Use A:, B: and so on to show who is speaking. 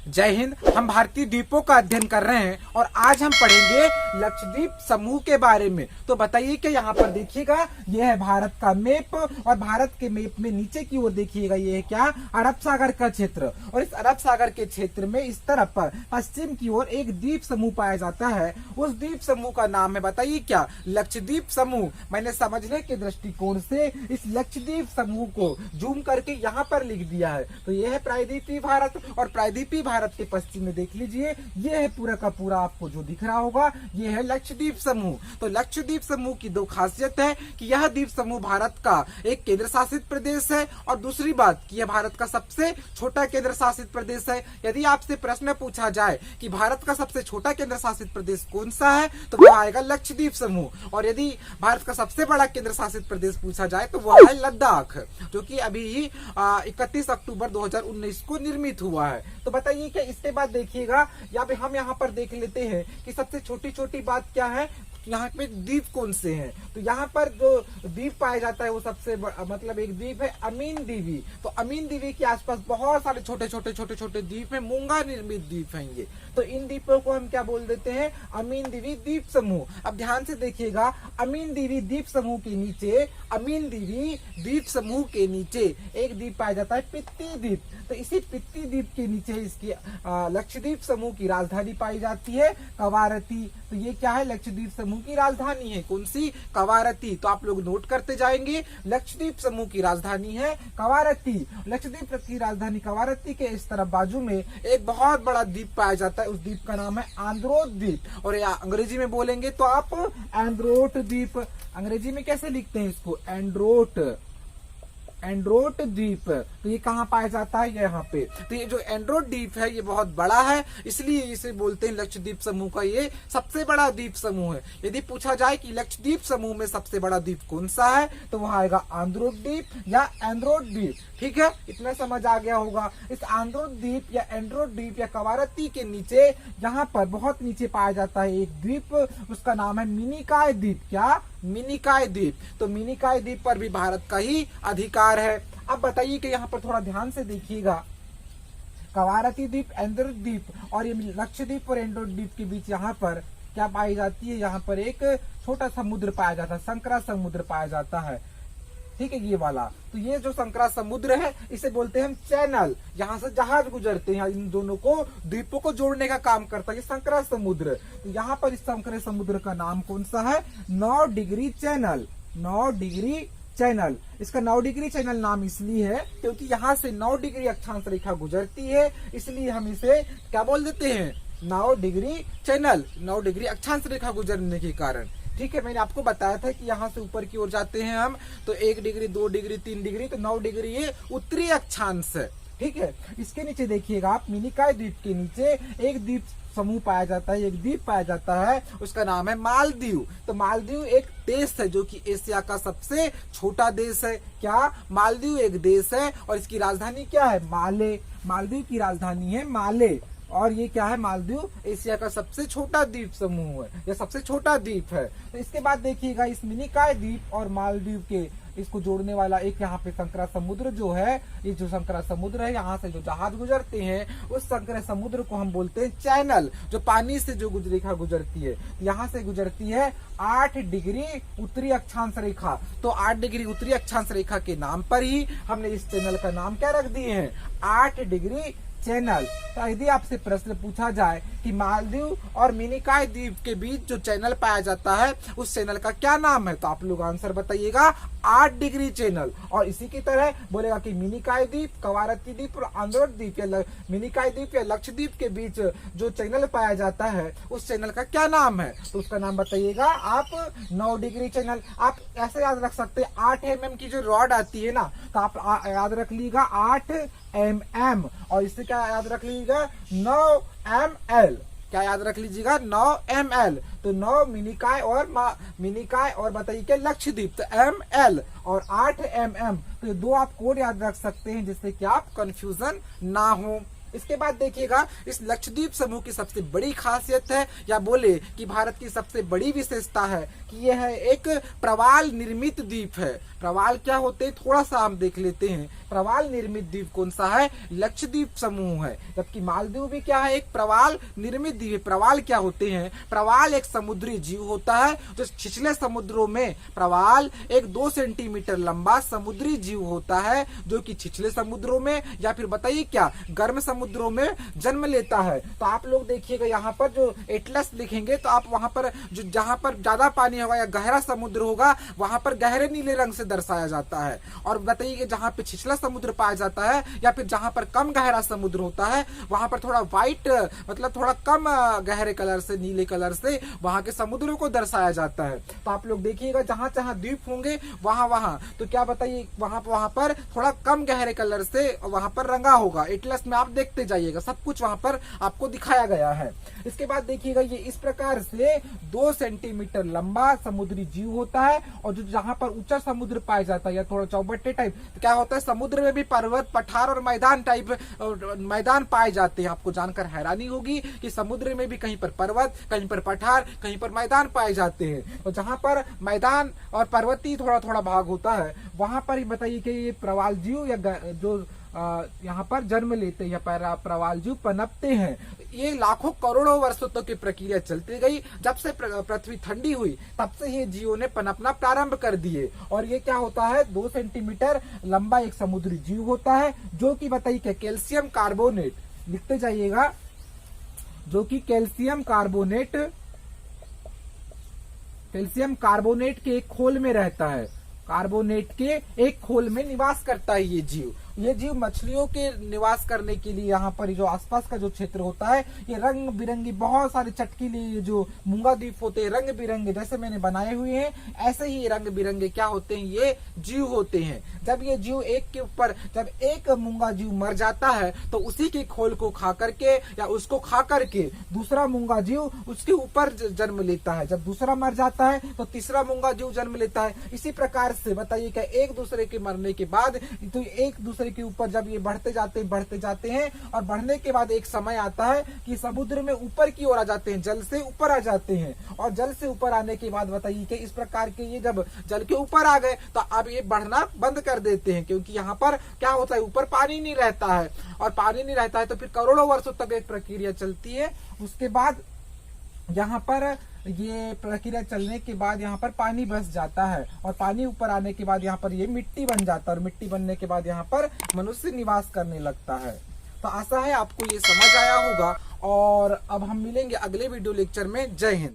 A: जय हिंद। हम भारतीय द्वीपों का अध्ययन कर रहे हैं और आज हम पढ़ेंगे लक्षद्वीप समूह के बारे में। तो बताइए कि यहाँ पर देखिएगा, यह है भारत का मैप और भारत के मैप में नीचे की ओर देखिएगा, ये है क्या, अरब सागर का क्षेत्र। और इस अरब सागर के क्षेत्र में इस तरफ पर पश्चिम की ओर एक द्वीप समूह पाया जाता है। उस द्वीप समूह का नाम है, बताइए क्या, लक्षद्वीप समूह। मैंने समझने के दृष्टिकोण से इस लक्षद्वीप समूह को जूम करके यहाँ पर लिख दिया है। तो यह है प्रायद्वीपीय भारत और प्रायद्वीपीय भारत के पश्चिम में देख लीजिए, ये है पूरा का पूरा आपको जो दिख रहा होगा, ये है लक्षद्वीप समूह। तो लक्षद्वीप समूह की दो खासियत है कि यह द्वीप समूह भारत का एक केंद्र शासित प्रदेश है और दूसरी बात कि यह भारत का सबसे छोटा केंद्र शासित प्रदेश है। यदि आपसे प्रश्न पूछा जाए कि भारत का सबसे छोटा केंद्र शासित प्रदेश कौन सा है, तो वह आएगा लक्षद्वीप समूह। और यदि भारत का सबसे बड़ा केंद्र शासित प्रदेश पूछा जाए तो वह है लद्दाख, जो कि अभी ही 31 अक्टूबर 2019 को निर्मित हुआ है। तो बताइए कि इसके बाद देखिएगा, हम यहाँ पर देख लेते हैं कि सबसे छोटी छोटी बात क्या है, यहाँ पे द्वीप कौन से हैं। तो यहाँ पर जो द्वीप पाया जाता है वो सबसे मतलब एक द्वीप है अमीन द्वीपी। तो अमीन द्वीपी के आसपास बहुत सारे छोटे छोटे द्वीप हैं, मूंगा निर्मित द्वीप हैं ये। तो इन द्वीपों को हम क्या बोल देते हैं, अमीन द्वीपी द्वीप समूह। अब ध्यान से देखिएगा, अमीन द्वीपी द्वीप समूह के नीचे, अमीन द्वीपी द्वीप समूह के नीचे एक द्वीप पाया जाता है पित्ती द्वीप। तो इसी पित्ती द्वीप के नीचे इसकी लक्षद्वीप समूह की राजधानी पाई जाती है, कवारती। तो ये क्या है, लक्षद्वीप समूह की राजधानी है, कौन सी, कवारती। तो आप लोग नोट करते जाएंगे, लक्षद्वीप समूह की राजधानी है कवारती। लक्षद्वीप की राजधानी कवारती के इस तरफ बाजू में एक बहुत बड़ा द्वीप पाया जाता है, उस द्वीप का नाम है आंद्रोट द्वीप। और अंग्रेजी में बोलेंगे तो आप एंड्रोट द्वीप। अंग्रेजी में कैसे लिखते हैं इसको, एंड्रोट द्वीप। तो ये कहाँ पाया जाता है, यहाँ पे। तो ये जो एंड्रोट द्वीप है ये बहुत बड़ा है, इसलिए इसे बोलते हैं लक्षद्वीप समूह का ये सबसे बड़ा द्वीप समूह है। यदि पूछा जाए कि लक्षद्वीप समूह में सबसे बड़ा द्वीप कौन सा है, तो वह आएगा आंद्रोट द्वीप या एंड्रोट द्वीप। ठीक है, इतना समझ आ गया होगा। इस आंद्रोट द्वीप या एंड्रोट द्वीप या कवारती के नीचे, यहाँ पर बहुत नीचे पाया जाता है एक द्वीप, उसका नाम है मिनिकॉय द्वीप। क्या, मिनिकॉय द्वीप। तो मिनिकॉय द्वीप पर भी भारत का ही अधिकार है। अब बताइए कि यहाँ पर थोड़ा ध्यान से देखिएगा, कवारती द्वीप, एंड्रोट द्वीप और ये लक्षद्वीप और एंड्रोट द्वीप के बीच यहाँ पर क्या पाई जाती है, यहाँ पर एक छोटा समुद्र पाया जाता है, संकरा समुद्र पाया जाता है। ठीक है, ये वाला। तो ये जो संकरा समुद्र है इसे बोलते हैं हम चैनल। यहाँ से जहाज गुजरते हैं, इन दोनों को द्वीपों को जोड़ने का काम करता है ये संकरा समुद्र। तो यहाँ पर इस संकरा समुद्र का नाम कौन सा है, 9 डिग्री चैनल। 9 degree channel. इसका 9 डिग्री चैनल नाम इसलिए है क्योंकि यहाँ से 9 डिग्री अक्षांश रेखा गुजरती है, इसलिए हम इसे क्या बोल देते हैं, 9 डिग्री चैनल। 9 डिग्री अक्षांश रेखा गुजरने के कारण। ठीक है, मैंने आपको बताया था कि यहाँ से ऊपर की ओर जाते हैं हम तो 1 डिग्री 2 डिग्री 3 डिग्री, तो 9 डिग्री ये उत्तरी अक्षांश है। ठीक है, इसके नीचे देखिएगा आप, मिनिकॉय द्वीप के नीचे एक द्वीप समूह पाया जाता है, एक द्वीप पाया जाता है, उसका नाम है मालदीव। तो मालदीव एक देश है जो कि एशिया का सबसे छोटा देश है। क्या, मालदीव एक देश है और इसकी राजधानी क्या है, माले। मालदीव की राजधानी है माले। और ये क्या है, मालदीव एशिया का सबसे छोटा द्वीप समूह है, या सबसे छोटा द्वीप है। तो इसके बाद देखिएगा, इस मिनिकॉय द्वीप और मालदीव के इसको जोड़ने वाला एक यहाँ पे संकरा समुद्र जो है, ये जो संकरा समुद्र है, यहाँ से जो जहाज गुजरते हैं उस संकरा समुद्र को हम बोलते हैं चैनल। जो पानी से जो रेखा गुजरती है, यहाँ से गुजरती है 8 डिग्री उत्तरी अक्षांश रेखा। तो 8 डिग्री उत्तरी अक्षांश रेखा के नाम पर ही हमने इस चैनल का नाम क्या रख दिए हैं, 8 डिग्री चैनल। तो यदि आपसे प्रश्न पूछा जाए कि मालदीव और मिनिकॉय द्वीप के बीच जो चैनल पाया जाता है उस चैनल का क्या नाम है, तो आप लोग आंसर बताइएगा, 8 डिग्री चैनल। और इसी की तरह बोलेगा कि मिनिकॉय द्वीप, कवारती द्वीप और आंद्रोट द्वीप या मिनिकॉय द्वीप या लक्षद्वीप के बीच जो चैनल पाया जाता है उस चैनल का क्या नाम है, तो उसका नाम बताइएगा आप, 9 डिग्री चैनल। आप ऐसे याद रख सकते हैं, 8 mm की जो रॉड आती है ना, तो आप याद रख लीजिएगा 8 mm और इससे क्या याद रख लीजिएगा, 9 ml। क्या याद रख लीजिएगा, 9 ml। तो 9 मिनिकॉय और बताइए क्या, लक्षद्वीप, तो ml और 8 mm। तो ये दो आप कोड याद रख सकते हैं जिससे कि आप कंफ्यूजन ना हो। इसके बाद देखिएगा, इस लक्षद्वीप समूह की सबसे बड़ी खासियत है, या बोले कि भारत की सबसे बड़ी विशेषता है कि यह है एक प्रवाल निर्मित द्वीप है। प्रवाल क्या होते हैं थोड़ा सा हम देख लेते हैं। प्रवाल निर्मित द्वीप कौन सा है? लक्षद्वीप समूह है। जबकि मालदीव भी क्या है? एक प्रवाल निर्मित द्वीप। प्रवाल क्या होते हैं? प्रवाल एक समुद्री जीव होता है जो छिछले समुद्रों में, प्रवाल एक 2 सेंटीमीटर लंबा समुद्री जीव होता है जो कि छिछले समुद्रों में या फिर बताइए क्या गर्म समुद्रों में जन्म लेता है। तो आप लोग देखिएगा यहाँ पर जो एटलस लिखेंगे तो आप वहां पर जो जहां पर ज्यादा पानी होगा या गहरा समुद्र होगा वहां पर गहरे नीले रंग से दर्शाया जाता है। और बताइए कि जहां पे छिछला समुद्र पाया जाता है या फिर जहां पर कम गहरा समुद्र होता है वहां पर थोड़ा व्हाइट, मतलब थोड़ा कम गहरे कलर से, नीले कलर से वहां के समुद्रों को दर्शाया जाता है। तो आप लोग देखिएगा जहां जहां द्वीप होंगे वहां तो क्या बताइए वहां पर थोड़ा कम गहरे कलर से वहां पर रंगा होगा। एटलस में आप देखते जाइएगा, सब कुछ वहां पर आपको दिखाया गया है। इसके बाद देखिएगा ये इस प्रकार से 2 सेंटीमीटर लंबा समुद्री जीव होता है। और जो जहां पर ऊंचा समुद्र पाया जाता है या थोड़ा चौबट्टे टाइप, तो क्या होता है समुद्र में भी पर्वत, पठार और मैदान टाइप मैदान पाए जाते हैं। आपको जानकर हैरानी होगी कि समुद्र में भी कहीं पर पर्वत, कहीं पर पठार, कहीं पर मैदान पाए जाते हैं। और जहां पर मैदान और पर्वतीय थोड़ा थोड़ा भाग होता है वहां पर ही बताइए कि ये प्रवाल जीव या जो यहाँ पर जन्म लेते हैं, प्रवाल जीव पनपते हैं। ये लाखों करोड़ों वर्षों तक की प्रक्रिया चलती गई। जब से पृथ्वी ठंडी हुई तब से ये जीवों ने पनपना प्रारंभ कर दिए। और ये क्या होता है? 2 सेंटीमीटर लंबा एक समुद्री जीव होता है जो कि बताइए क्या कैल्शियम कार्बोनेट, लिखते जाइएगा, जो कि कैल्शियम कार्बोनेट के एक खोल में रहता है। कार्बोनेट के एक खोल में निवास करता है ये जीव। ये जीव मछलियों के निवास करने के लिए यहाँ पर जो आसपास का जो क्षेत्र होता है ये रंग बिरंगी बहुत सारे चटकीले जो मूंगा द्वीप होते हैं, रंग बिरंगे जैसे मैंने बनाए हुए हैं, ऐसे ही रंग बिरंगे क्या होते हैं? ये जीव होते हैं। जब ये जीव एक के ऊपर, जब एक मूंगा जीव मर जाता है तो उसी के खोल को खा करके या उसको खा करके दूसरा मूंगा जीव उसके ऊपर जन्म लेता है। जब दूसरा मर जाता है तो तीसरा मूंगा जीव जन्म लेता है। इसी प्रकार से बताइए क्या एक दूसरे के मरने के बाद तो एक दूसरे के ऊपर जब ये बढ़ते जाते हैं और बढ़ने के बाद एक समय आता है कि समुद्र में ऊपर की ओर आ जाते हैं, जल से ऊपर आ जाते हैं। और जल से ऊपर आने के बाद बताइए कि इस प्रकार के ये जब जल के ऊपर आ गए तो अब ये बढ़ना बंद कर देते हैं, क्योंकि यहाँ पर क्या होता है ऊपर पानी नहीं रहता है। और पानी नहीं रहता है तो फिर करोड़ों वर्षों तक एक प्रक्रिया चलती है। उसके बाद यहाँ पर ये प्रक्रिया चलने के बाद यहाँ पर पानी बस जाता है और पानी ऊपर आने के बाद यहाँ पर ये मिट्टी बन जाता है और मिट्टी बनने के बाद यहाँ पर मनुष्य निवास करने लगता है। तो आशा है आपको ये समझ आया होगा और अब हम मिलेंगे अगले वीडियो लेक्चर में। जय हिंद।